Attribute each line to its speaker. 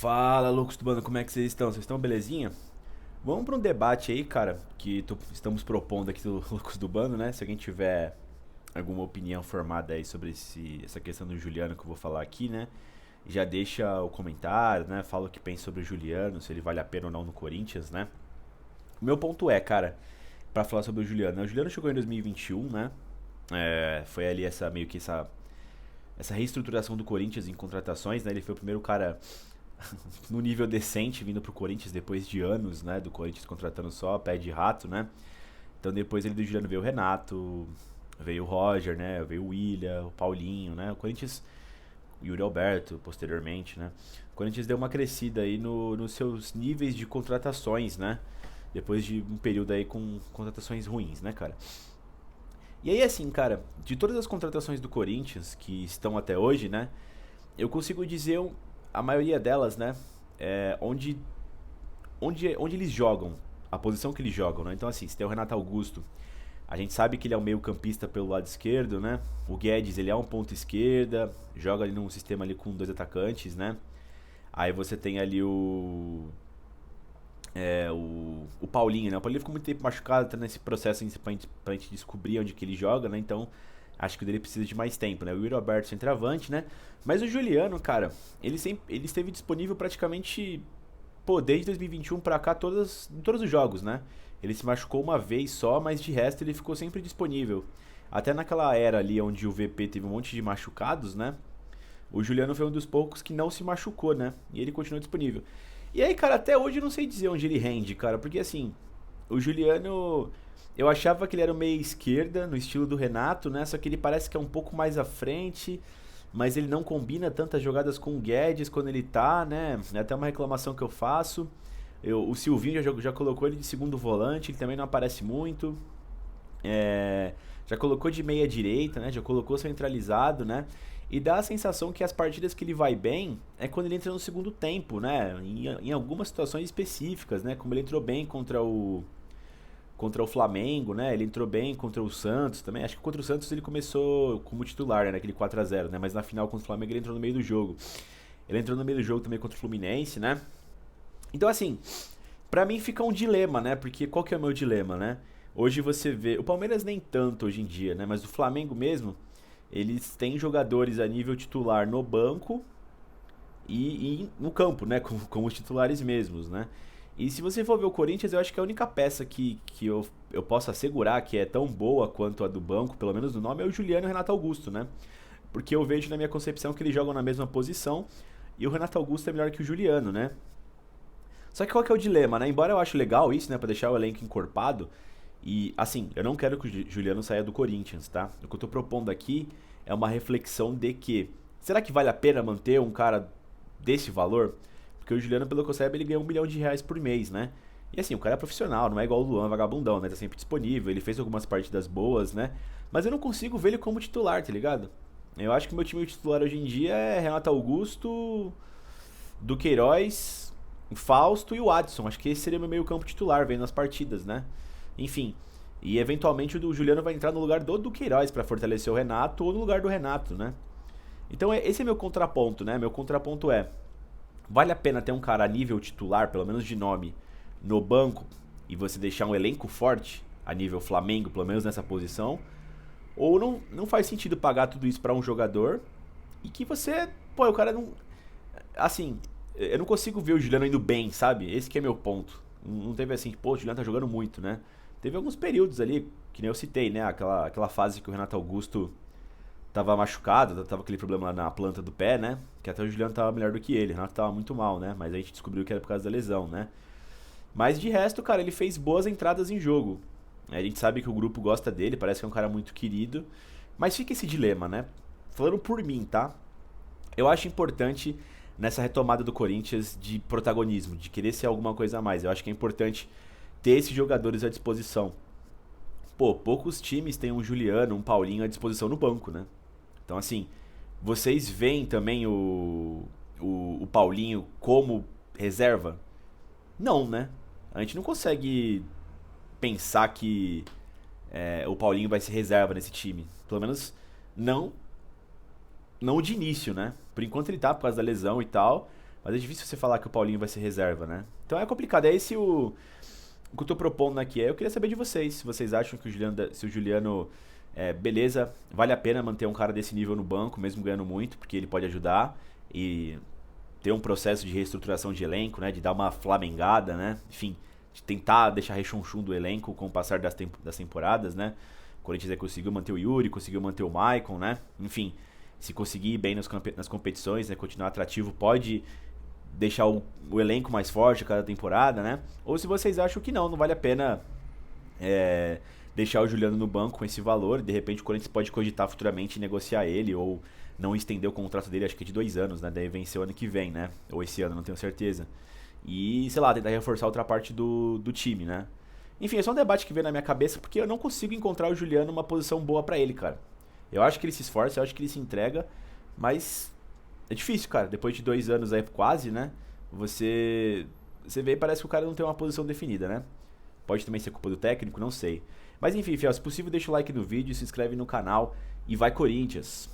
Speaker 1: Fala, loucos do bando, como é que vocês estão? Vocês estão belezinha? Vamos para um debate aí, cara, que estamos propondo aqui do Loucos do Bando, né? Se alguém tiver alguma opinião formada aí sobre essa questão do Juliano que eu vou falar aqui, né? Já deixa o comentário, né? Fala o que pensa sobre o Juliano, se ele vale a pena ou não no Corinthians, né? O meu ponto é, cara, pra falar sobre o Juliano, né? O Juliano chegou em 2021, né? Foi ali essa reestruturação do Corinthians em contratações, né? Ele foi o primeiro cara no nível decente vindo pro Corinthians depois de anos, né? Do Corinthians contratando só pé de rato, né? Então depois ele do Juliano veio o Renato, veio o Roger, né? Veio o William, o Paulinho, né? O Corinthians, o Yuri Alberto, posteriormente, né? O Corinthians deu uma crescida aí nos seus níveis de contratações, né? Depois de um período aí com contratações ruins, né, cara? E aí, assim, cara, de todas as contratações do Corinthians que estão até hoje, né? Eu consigo dizer a maioria delas, né? Onde eles jogam, a posição que eles jogam, né? Então, assim, se tem o Renato Augusto, a gente sabe que ele é um meio-campista pelo lado esquerdo, né? O Guedes, ele é um ponto esquerda, joga ali num sistema ali com dois atacantes, né? Aí você tem ali o Paulinho, né? O Paulinho ficou muito tempo machucado, tá nesse processo pra gente descobrir onde que ele joga, né? Então, acho que ele precisa de mais tempo, né? O Yuri Alberto centroavante, né? Mas o Juliano, cara, ele esteve disponível praticamente, pô, desde 2021 pra cá, em todos os jogos, né? Ele se machucou uma vez só, mas de resto ele ficou sempre disponível. Até naquela era ali onde o VP teve um monte de machucados, né? O Juliano foi um dos poucos que não se machucou, né? E ele continuou disponível. E aí, cara, até hoje eu não sei dizer onde ele rende, cara, porque assim, o Juliano, eu achava que ele era o meia esquerda, no estilo do Renato, né? Só que ele parece que é um pouco mais à frente, mas ele não combina tantas jogadas com o Guedes quando ele tá, né? É até uma reclamação que eu faço. O Silvinho já colocou ele de segundo volante, ele também não aparece muito. É, já colocou de meia direita, né? Já colocou centralizado, né? E dá a sensação que as partidas que ele vai bem é quando ele entra no segundo tempo, né? Em algumas situações específicas, né? Como ele entrou bem contra o Flamengo, né? Ele entrou bem contra o Santos também. Acho que contra o Santos ele começou como titular, né? Naquele 4-0, né? Mas na final contra o Flamengo ele entrou no meio do jogo. Ele entrou no meio do jogo também contra o Fluminense, né? Então, assim, pra mim fica um dilema, né? Porque qual que é o meu dilema, né? Hoje você vê. O Palmeiras nem tanto hoje em dia, né? Mas o Flamengo mesmo, eles têm jogadores a nível titular no banco e no campo, né? Com os titulares mesmos, né? E se você for ver o Corinthians, eu acho que a única peça que eu posso assegurar que é tão boa quanto a do banco, pelo menos no nome, é o Juliano e o Renato Augusto, né? Porque eu vejo na minha concepção que eles jogam na mesma posição e o Renato Augusto é melhor que o Juliano, né? Só que qual que é o dilema, né? Embora eu acho legal isso, né? Pra deixar o elenco encorpado. E, assim, eu não quero que o Juliano saia do Corinthians, tá? O que eu tô propondo aqui é uma reflexão de que... Será que vale a pena manter um cara desse valor? Porque o Juliano, pelo que eu saiba, ele ganha R$ 1 milhão por mês, né? E assim, o cara é profissional, não é igual o Luan, vagabundão, né? Tá sempre disponível, ele fez algumas partidas boas, né? Mas eu não consigo ver ele como titular, tá ligado? Eu acho que o meu time titular hoje em dia é Renato Augusto, Duqueiroz, Fausto e o Adson. Acho que esse seria meu meio campo titular, vendo as partidas, né? Enfim. E eventualmente o do Juliano vai entrar no lugar do Duqueiroz pra fortalecer o Renato ou no lugar do Renato, né? Então esse é meu contraponto, né? Meu contraponto é: vale a pena ter um cara a nível titular, pelo menos de nome, no banco e você deixar um elenco forte a nível Flamengo, pelo menos nessa posição? Ou não faz sentido pagar tudo isso pra um jogador e que você, pô, o cara não, assim, eu não consigo ver o Juliano indo bem, sabe? Esse que é meu ponto. Não teve assim, pô, o Juliano tá jogando muito, né? Teve alguns períodos ali, que nem eu citei, né? Aquela fase que o Renato Augusto tava machucado, tava aquele problema lá na planta do pé, né? Que até o Juliano tava melhor do que ele. O Renato tava muito mal, né? Mas a gente descobriu que era por causa da lesão, né? Mas de resto, cara, ele fez boas entradas em jogo. A gente sabe que o grupo gosta dele, parece que é um cara muito querido. Mas fica esse dilema, né? Falando por mim, tá? Eu acho importante nessa retomada do Corinthians de protagonismo, de querer ser alguma coisa a mais. Eu acho que é importante ter esses jogadores à disposição. Pô, poucos times têm um Juliano, um Paulinho à disposição no banco, né? Então, assim, vocês veem também o Paulinho como reserva? Não, né? A gente não consegue pensar que o Paulinho vai ser reserva nesse time. Pelo menos não, não de início, né? Por enquanto ele tá por causa da lesão e tal. Mas é difícil você falar que o Paulinho vai ser reserva, né? Então é complicado. É esse o que eu tô propondo aqui. Eu queria saber de vocês, se vocês acham que se o Juliano, beleza, vale a pena manter um cara desse nível no banco, mesmo ganhando muito, porque ele pode ajudar e ter um processo de reestruturação de elenco, né? De dar uma flamengada, né? Enfim, de tentar deixar rechonchum do elenco com o passar das temporadas, né? O Corinthians conseguiu manter o Yuri, conseguiu manter o Maicon, né? Enfim, se conseguir ir bem nas competições, né? Continuar atrativo, pode deixar o elenco mais forte a cada temporada, né? Ou se vocês acham que não vale a pena deixar o Juliano no banco com esse valor, de repente o Corinthians pode cogitar futuramente negociar ele, ou não estender o contrato dele, acho que é de 2 anos, né? Deve vencer o ano que vem, né? Ou esse ano, não tenho certeza. E, sei lá, tentar reforçar outra parte do time, né? Enfim, é só um debate que veio na minha cabeça, porque eu não consigo encontrar o Juliano uma posição boa pra ele, cara. Eu acho que ele se esforça, eu acho que ele se entrega, mas é difícil, cara. Depois de 2 anos aí, quase, né? Você vê e parece que o cara não tem uma posição definida, né? Pode também ser culpa do técnico, não sei. Mas enfim, fiel, se possível deixa o like no vídeo, se inscreve no canal e vai Corinthians!